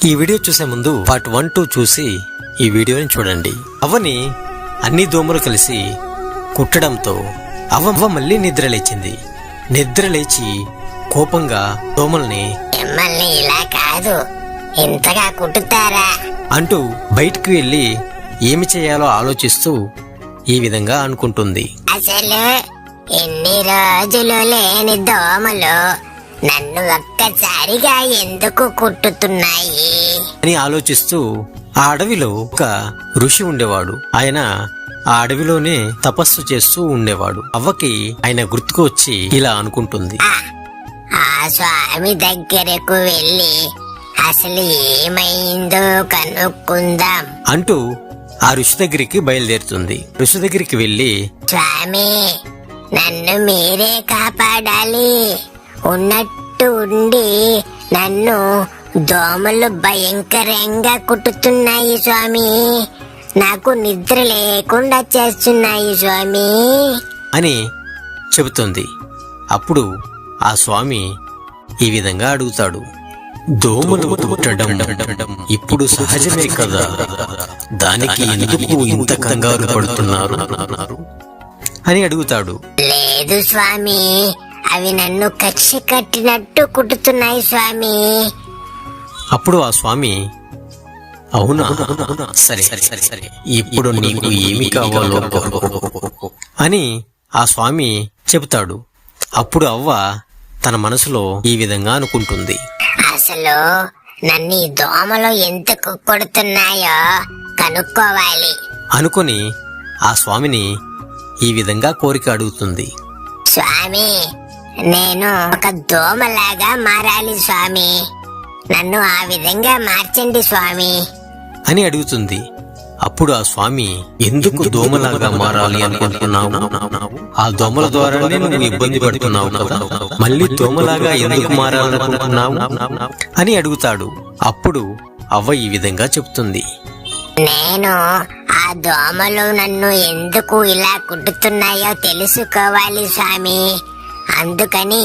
ఈ వీడియో చూసే ముందు పార్ట్ 1, 2 చూసి ఈ వీడియోని చూడండి. అవ్వని అన్ని దోమలు కలిసి కుట్టడంతో అవ్వ మళ్ళీ నిద్రలేచింది. నిద్రలేచి కోపంగా దోమల్ని మిమ్మల్ని ఇలా కాదు ఇంతగా కుట్టుతారా అంటూ బయటికి వెళ్లి ఏమి చేయాలో ఆలోచిస్తూ ఈ విధంగా అనుకుంటుంది. అసలు ఎన్ని రోజులు లేని దోమలు నన్ను ఒక్కసారిగా ఎందుకు కుట్టుతున్నాయి అని ఆలోచిస్తూ ఆ అడవిలో ఒక ఋషి ఉండేవాడు. ఆయన ఆ అడవిలోనే తపస్సు చేస్తూ ఉండేవాడు. అవ్వకి ఆయన గుర్తుకు వచ్చి ఇలా అనుకుంటుంది. ఆ స్వామి దగ్గరకు వెళ్ళి అసలు ఏమైందో కనుక్కుందాం అంటూ ఆ ఋషి దగ్గరికి బయలుదేరుతుంది. ఋషి దగ్గరికి వెళ్లి, స్వామి నన్ను మీరే కాపాడాలి, ఉన్నట్టు ఉండి నన్ను దోమలు భయంకరంగా కుట్టుతున్నాయి స్వామి, నాకు నిద్ర లేకుండా చేస్తున్నాయి స్వామి అని చెబుతుంది. అప్పుడు ఆ స్వామి ఈ విధంగా అడుగుతాడు. దోమలు కుట్టడం ఇప్పుడు సహజమే కదా, దానికి ఎందుకు ఇంత కంగారు పడుతున్నారు అని అడుగుతాడు. లేదు స్వామి, అవి నన్ను కక్ష కట్టినట్టు కుట్టుతున్నాయి స్వామి. అప్పుడు ఆ స్వామి, అవునా, సరే సరే ఇప్పుడు నీకు ఏమి కావాలో అని ఆ స్వామి చెబుతాడు. అప్పుడు అవ్వ తన మనసులో ఈ విధంగా అనుకుంటుంది. అసలు నన్ను ఈ దోమలు ఎందుకు కొడుతున్నాయో కనుక్కోవాలి అనుకొని ఆ స్వామిని ఈ విధంగా కోరిక అడుగుతుంది. స్వామి నేను ఒక దోమలాగా మారాలి స్వామి, నన్ను ఆ విధంగా మార్చండి స్వామి అని అడుగుతుంది. అప్పుడు ఆ స్వామి, ఎందుకు దోమలాగా మారాలి అనుకుంటున్నావు? ఆ దోమల ద్వారానే నువ్వు ఇబ్బంది పడుతున్నావు కదా, మళ్ళీ దోమలాగా ఎందుకు మారాలనుకుంటున్నావు అని అడుగుతాడు. అప్పుడు అవ్వ ఈ విధంగా చెప్తుంది. నేను ఆ దోమలు నన్ను ఎందుకు ఇలా కుట్టుతున్నాయో తెలుసుకోవాలి స్వామి, అందుకని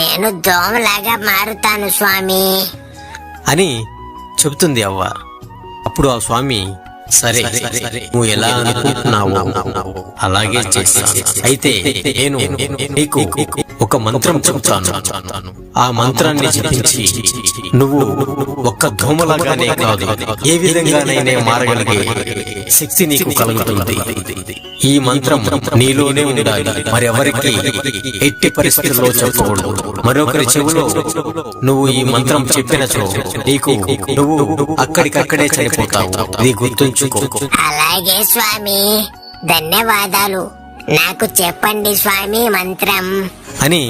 నేను దోమలాగా మారుతాను స్వామి అని చెబుతుంది అవ్వ. అప్పుడు ఆ స్వామి, సరే నువ్వు ఎలా అనుకుంటున్నావు అలాగే చేస్తాను. అయితే నేను నీకు ఒక మంత్రం చెబుతాను. ఆ మంత్రాన్ని జపించి నువ్వు ఒక్క దోమలాగానే కాదు, ఏ విధంగానైనా మారగలిగే శక్తి నీకు కలుగుతుంది. ఈ మంత్రం నీలోనే ఉండాలి, మరెవరికి ఎట్టి పరిస్థితుల్లో చెప్పకూడదు. మరొకరి చెవులో నువ్వు ఈ మంత్రం చెప్పినచో నీకు నువ్వు అక్కడికక్కడే చనిపోతావు, ఇది గుర్తుంచుకో. అలాగే స్వామి, ధన్యవాదాలు, నాకు చెప్పండి స్వామి మంత్రం అని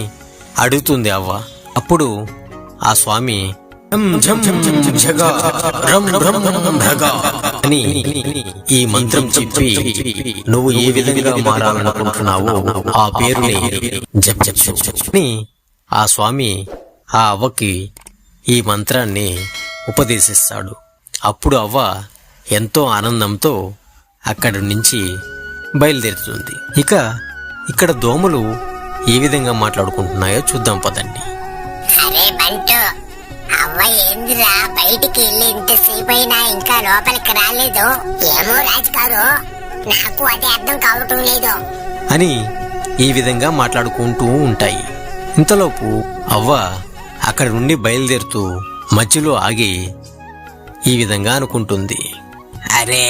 అడుగుతుంది అవ్వ. అప్పుడు ఆ స్వామి అని ఈ మంత్రం చెప్పి నువ్వు ఏ విధంగా మారాలనుకుంటున్నావో ఆ పేరుని అని ఆ స్వామి ఆ అవ్వకి ఈ మంత్రాన్ని ఉపదేశిస్తాడు. అప్పుడు అవ్వ ఎంతో ఆనందంతో అక్కడి నుంచి బయలుదేరుతుంది. ఇక్కడ దోమలు ఏ విధంగా మాట్లాడుకుంటున్నాయో చూద్దాం పదండి. అరే బంటు, అవ్వ ఏందిరా బయటికి వెళ్ళి ఇంతసేపు అయినా ఇంకా లోపలికి రాలేదు? ఏమో రాజుగారు, నాకు అదే అర్థం కావటం లేదు అని ఈ విధంగా మాట్లాడుకుంటూ ఉంటాయి. ఇంతలోపు అవ్వ అక్కడి నుండి బయలుదేరుతూ మధ్యలో ఆగి ఈ విధంగా అనుకుంటుంది. అరే,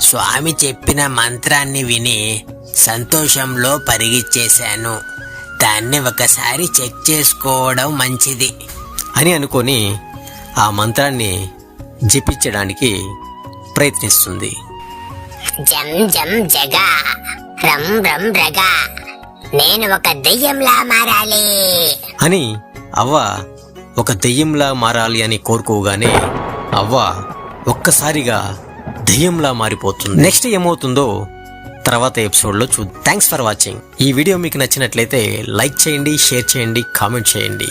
స్వామి చెప్పిన మంత్రాన్ని విని సంతోషంలో పరిగిచ్చేశాను, దాన్ని ఒకసారి చెక్ చేసుకోవడం మంచిది అని అనుకొని ఆ మంత్రాన్ని జపించడానికి ప్రయత్నిస్తుంది. జం జం జగా రం రం రగా, నేను ఒక దెయ్యంలా మారాలి అని అవ్వ ఒక దెయ్యంలా మారాలి అని కోరుకోగానే అవ్వ ఒక్కసారిగా దెయ్యంలా మారిపోతుంది. నెక్స్ట్ ఏమవుతుందో తర్వాత ఎపిసోడ్లో చూద్దాం. Thanks for watching. ఈ వీడియో మీకు నచ్చినట్లయితే లైక్ చేయండి, షేర్ చేయండి, కామెంట్ చేయండి.